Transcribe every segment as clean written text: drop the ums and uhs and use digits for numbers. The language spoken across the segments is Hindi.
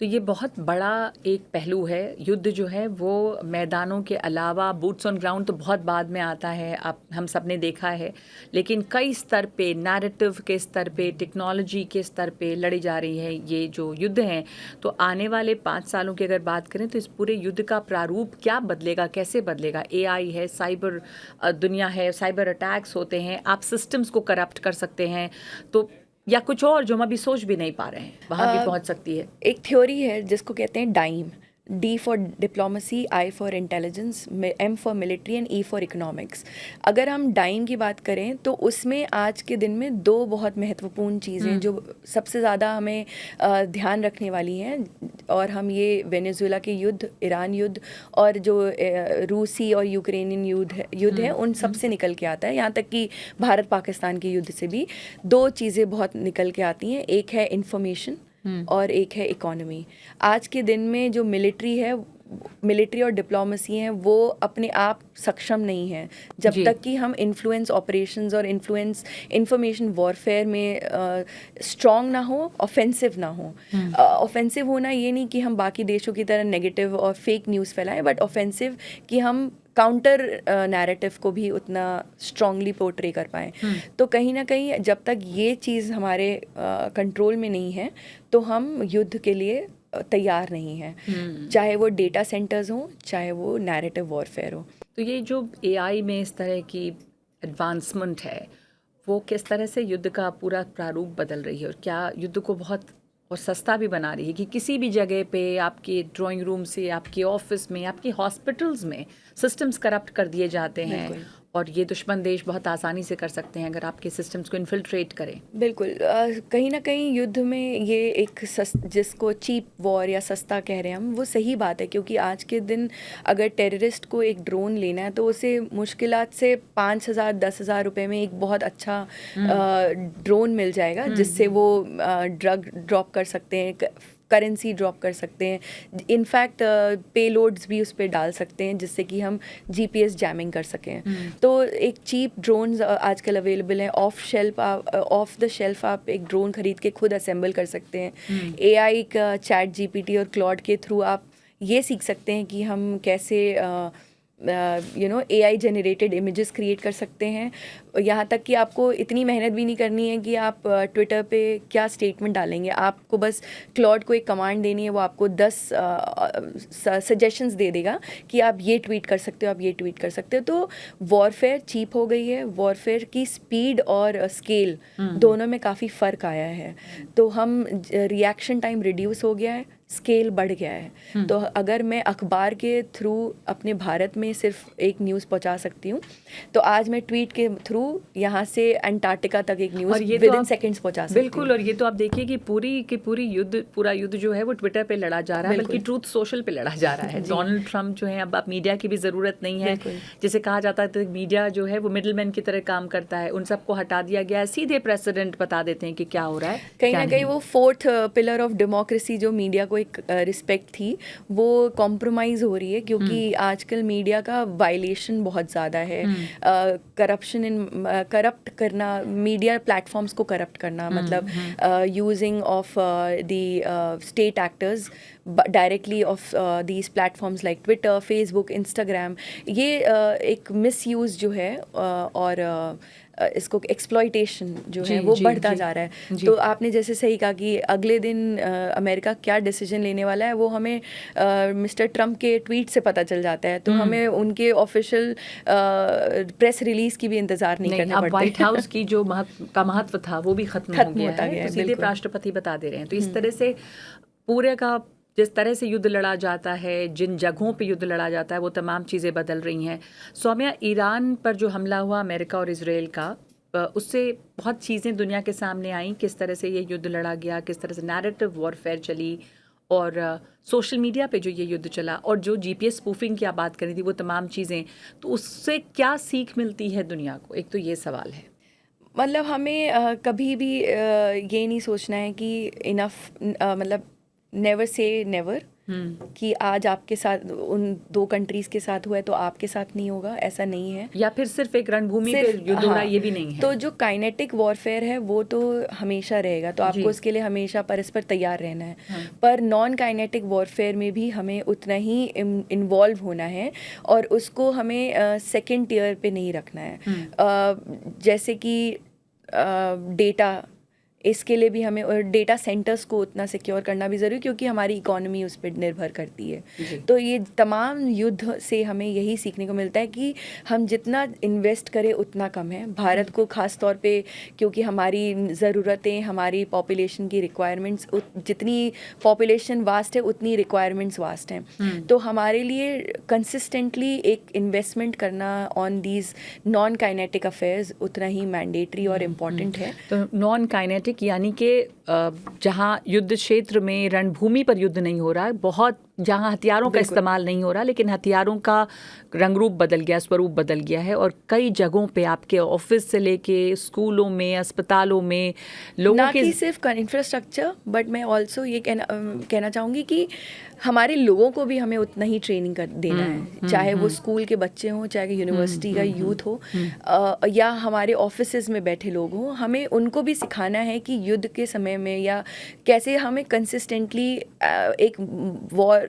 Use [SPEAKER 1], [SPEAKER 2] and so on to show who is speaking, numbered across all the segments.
[SPEAKER 1] तो ये बहुत बड़ा एक पहलू है। युद्ध जो है वो मैदानों के अलावा बूट्स ऑन ग्राउंड तो बहुत बाद में आता है, आप हम सब ने देखा है, लेकिन कई स्तर पे, नैरेटिव के स्तर पे, टेक्नोलॉजी के स्तर पे लड़ी जा रही है ये जो युद्ध हैं। तो आने वाले 5 सालों की अगर बात करें तो इस पूरे युद्ध का प्रारूप क्या बदलेगा, कैसे बदलेगा? एआई है, साइबर दुनिया है, साइबर अटैक्स होते हैं, आप सिस्टम्स को करप्ट कर सकते हैं, तो या कुछ और जो हम अभी सोच भी नहीं पा रहे हैं, वहाँ भी पहुँच सकती है।
[SPEAKER 2] एक थ्योरी है जिसको कहते हैं DIME. D for diplomacy, I for intelligence, M for military and E for economics. अगर हम डाइम की बात करें तो उसमें आज के दिन में दो बहुत महत्वपूर्ण चीज़ें जो सबसे ज़्यादा हमें ध्यान रखने वाली हैं, और हम ये वेनेजुएला के युद्ध, ईरान युद्ध और जो रूसी और यूक्रेनियन युद्ध है उन सब से निकल के आता है। यहाँ तक कि भारत पाकिस्तान के युद्ध से भी दो चीज़ें बहुत निकल के आती हैं, एक है इंफॉर्मेशन और एक है इकोनॉमी। आज के दिन में जो मिलिट्री और डिप्लोमेसी हैं वो अपने आप सक्षम नहीं है जब तक कि हम इन्फ्लुएंस ऑपरेशंस और इंफॉर्मेशन वॉरफेयर में स्ट्रॉन्ग ना हो, ऑफेंसिव ना हो। ऑफेंसिव होना ये नहीं कि हम बाकी देशों की तरह नेगेटिव और फेक न्यूज़ फैलाएं, बट ऑफेंसिव कि हम काउंटर नैरेटिव को भी उतना स्ट्रांगली पोर्ट्रे कर पाएँ। तो कहीं ना कहीं जब तक ये चीज़ हमारे कंट्रोल में नहीं है तो हम युद्ध के लिए तैयार नहीं हैं, चाहे वो डेटा सेंटर्स हों, चाहे वो नैरेटिव वॉरफेयर हो।
[SPEAKER 1] तो ये जो एआई में इस तरह की एडवांसमेंट है वो किस तरह से युद्ध का पूरा प्रारूप बदल रही है, और क्या युद्ध को बहुत और सस्ता भी बना रही है कि किसी भी जगह पे आपके ड्राइंग रूम से, आपके ऑफिस में, आपके हॉस्पिटल्स में सिस्टम्स करप्ट कर दिए जाते हैं, और ये दुश्मन देश बहुत आसानी से कर सकते हैं अगर आपके सिस्टम्स को इन्फिल्ट्रेट करें।
[SPEAKER 2] बिल्कुल, कहीं ना कहीं युद्ध में ये एक जिसको चीप वॉर या सस्ता कह रहे हैं हम, वो सही बात है, क्योंकि आज के दिन अगर टेररिस्ट को एक ड्रोन लेना है तो उसे मुश्किलात से 5,000-10,000 रुपए में एक बहुत अच्छा ड्रोन मिल जाएगा जिससे वो ड्रग ड्रॉप कर सकते हैं, करेंसी ड्रॉप कर सकते हैं, इनफैक्ट पेलोड्स भी उस पर डाल सकते हैं जिससे कि हम जीपीएस जैमिंग कर सकें। तो एक चीप ड्रोन्स आजकल अवेलेबल हैं, ऑफ द शेल्फ आप एक ड्रोन खरीद के खुद असेंबल कर सकते हैं। एआई का चैट जीपीटी और क्लॉड के थ्रू आप ये सीख सकते हैं कि हम कैसे एआई जनरेटेड इमेजेस क्रिएट कर सकते हैं। यहाँ तक कि आपको इतनी मेहनत भी नहीं करनी है कि आप ट्विटर पे क्या स्टेटमेंट डालेंगे, आपको बस क्लॉड को एक कमांड देनी है, वो आपको 10 सजेशंस दे देगा कि आप ये ट्वीट कर सकते हो, आप ये ट्वीट कर सकते हो। तो वॉरफेयर चीप हो गई है, वॉरफेयर की स्पीड और स्केल दोनों में काफ़ी फ़र्क आया है। तो हम रिएक्शन टाइम रिड्यूस हो गया है, स्केल बढ़ गया है। तो अगर मैं अखबार के थ्रू अपने भारत में सिर्फ एक न्यूज़ पहुंचा सकती हूँ, तो आज मैं ट्वीट के थ्रू यहाँ से अंटार्कटिका तक एक न्यूज़ विद इन सेकंड्स पहुंचा सकती हूँ।
[SPEAKER 1] बिल्कुल, और ये तो आप देखिए कि पूरा युद्ध जो है वो ट्विटर पे लड़ा जा रहा है, बल्कि ट्रूथ सोशल पे लड़ा जा रहा है। डोनाल्ड ट्रंप जो है, अब आप मीडिया की भी ज़रूरत नहीं है, जैसे कहा जाता है तो मीडिया जो है वो मिडलमैन की तरह काम करता है, उन सबको हटा दिया गया है, सीधे प्रेसिडेंट बता देते हैं कि क्या हो रहा है।
[SPEAKER 2] कहीं ना कहीं वो फोर्थ पिलर ऑफ डेमोक्रेसी जो मीडिया को एक रिस्पेक्ट थी वो कॉम्प्रोमाइज़ हो रही है, क्योंकि आजकल मीडिया का वायलेशन बहुत ज़्यादा है। करप्ट करना, मीडिया प्लेटफॉर्म्स को करप्ट करना, मतलब using of the state actors directly of these platforms like Twitter, Facebook, Instagram, ये एक मिसयूज़ जो है और इसको एक्सप्लॉइटेशन जो है वो बढ़ता जा रहा है। तो आपने जैसे सही कहा कि अगले दिन अमेरिका क्या डिसीजन लेने वाला है वो हमें मिस्टर ट्रंप के ट्वीट से पता चल जाता है, तो हमें उनके ऑफिशियल प्रेस रिलीज की भी इंतजार नहीं करना पड़ता।
[SPEAKER 1] व्हाइट हाउस की जो महत्व था वो भी खत्म हो गया है, तो सीधे राष्ट्रपति बता दे रहे हैं। तो इस तरह से पूरे का जिस तरह से युद्ध लड़ा जाता है, जिन जगहों पे युद्ध लड़ा जाता है, वो तमाम चीज़ें बदल रही हैं। सौम्या, ईरान पर जो हमला हुआ अमेरिका और इजराइल का, उससे बहुत चीज़ें दुनिया के सामने आईं, किस तरह से ये युद्ध लड़ा गया, किस तरह से नैरेटिव वॉरफेयर चली, और सोशल मीडिया पे जो ये युद्ध चला, और जो जीपीएस स्पूफिंग की आप बात करी थी, वो तमाम चीज़ें, तो उससे क्या सीख मिलती है दुनिया को? एक तो ये सवाल है।
[SPEAKER 2] मतलब हमें कभी भी ये नहीं सोचना है कि इनफ, मतलब नेवर से नेवर, कि आज आपके साथ उन 2 कंट्रीज के साथ हुआ है तो आपके साथ नहीं होगा, ऐसा नहीं है।
[SPEAKER 1] या फिर सिर्फ एक रणभूमि पे युद्ध हो रहा है, ये भी नहीं है।
[SPEAKER 2] तो जो काइनेटिक वॉरफेयर है वो तो हमेशा रहेगा, तो आपको उसके लिए हमेशा परस्पर तैयार रहना है। पर नॉन काइनेटिक वॉरफेयर में भी हमें उतना ही इन्वॉल्व होना है और उसको हमें सेकेंड टियर पे नहीं रखना है। जैसे कि डेटा, इसके लिए भी हमें डेटा सेंटर्स को उतना सिक्योर करना भी ज़रूरी, क्योंकि हमारी इकोनॉमी उस पर निर्भर करती है। तो ये तमाम युद्ध से हमें यही सीखने को मिलता है कि हम जितना इन्वेस्ट करें उतना कम है। भारत को ख़ास तौर पे, क्योंकि हमारी ज़रूरतें, हमारी पॉपुलेशन की रिक्वायरमेंट्स, जितनी पॉपुलेशन वास्ट है उतनी रिक्वायरमेंट्स वास्ट हैं। तो हमारे लिए कंसिस्टेंटली एक इन्वेस्टमेंट करना on these non kinetic affairs उतना ही मैंडेटरी और इम्पॉर्टेंट है।
[SPEAKER 1] तो नॉन काइनेटिक यानी कि जहाँ युद्ध क्षेत्र में रणभूमि पर युद्ध नहीं हो रहा है, बहुत जहाँ हथियारों का इस्तेमाल नहीं हो रहा, लेकिन हथियारों का रंग रूप बदल गया, स्वरूप बदल गया है और कई जगहों पे आपके ऑफिस से लेके स्कूलों में, अस्पतालों में लोगों
[SPEAKER 2] ना
[SPEAKER 1] के
[SPEAKER 2] कि सिर्फ इंफ्रास्ट्रक्चर, बट मैं ऑल्सो ये कहना चाहूँगी कि हमारे लोगों को भी हमें उतना ही ट्रेनिंग कर देना है, चाहे वो स्कूल के बच्चे हों, चाहे यूनिवर्सिटी का यूथ हो, या हमारे ऑफिसेज में बैठे लोग हों। हमें उनको भी सिखाना है कि युद्ध के समय में या कैसे हमें कंसिस्टेंटली एक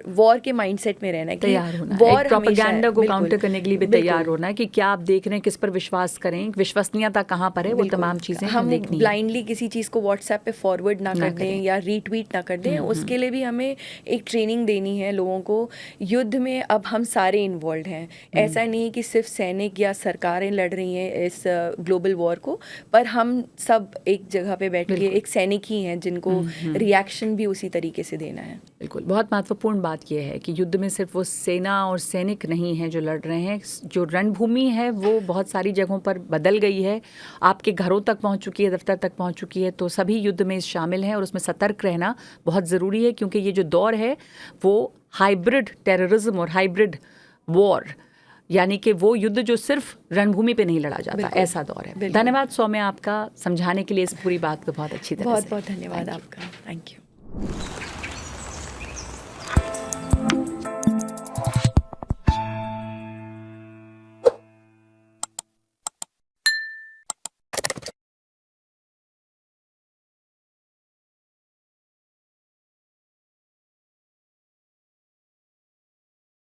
[SPEAKER 2] वॉर के माइंडसेट में रहना है,
[SPEAKER 1] तैयार होना
[SPEAKER 2] है,
[SPEAKER 1] एक प्रोपेगेंडा को काउंटर करने के लिए भी तैयार होना है कि क्या आप देख रहे हैं, किस पर विश्वास करें, विश्वसनीयता कहाँ पर है, वो तमाम चीज़ें
[SPEAKER 2] हम
[SPEAKER 1] देखनी है।
[SPEAKER 2] ब्लाइंडली किसी चीज़ को व्हाट्सएप पे फॉरवर्ड ना कर दें या रीट्वीट ना कर दें। उसके लिए भी हमें एक ट्रेनिंग देनी है लोगों को। युद्ध में अब हम सारे इन्वॉल्व हैं, ऐसा नहीं कि सिर्फ सैनिक या सरकारें लड़ रही हैं इस ग्लोबल वॉर को, पर हम सब एक जगह पे बैठ के एक सैनिक ही हैं जिनको रिएक्शन भी उसी तरीके से देना है।
[SPEAKER 1] बिल्कुल, बहुत महत्वपूर्ण बात यह है कि युद्ध में सिर्फ वो सेना और सैनिक नहीं हैं जो लड़ रहे हैं, जो रणभूमि है वो बहुत सारी जगहों पर बदल गई है, आपके घरों तक पहुंच चुकी है, दफ्तर तक पहुंच चुकी है। तो सभी युद्ध में शामिल हैं और उसमें सतर्क रहना बहुत ज़रूरी है, क्योंकि ये जो दौर है वो हाइब्रिड टेररिज्म और हाइब्रिड वॉर, यानी कि वो युद्ध जो सिर्फ रणभूमि पे नहीं लड़ा जाता, ऐसा दौर है। धन्यवाद सौम्या आपका समझाने के लिए इस पूरी बात को बहुत अच्छी तरह से।
[SPEAKER 2] बहुत बहुत धन्यवाद आपका, थैंक यू।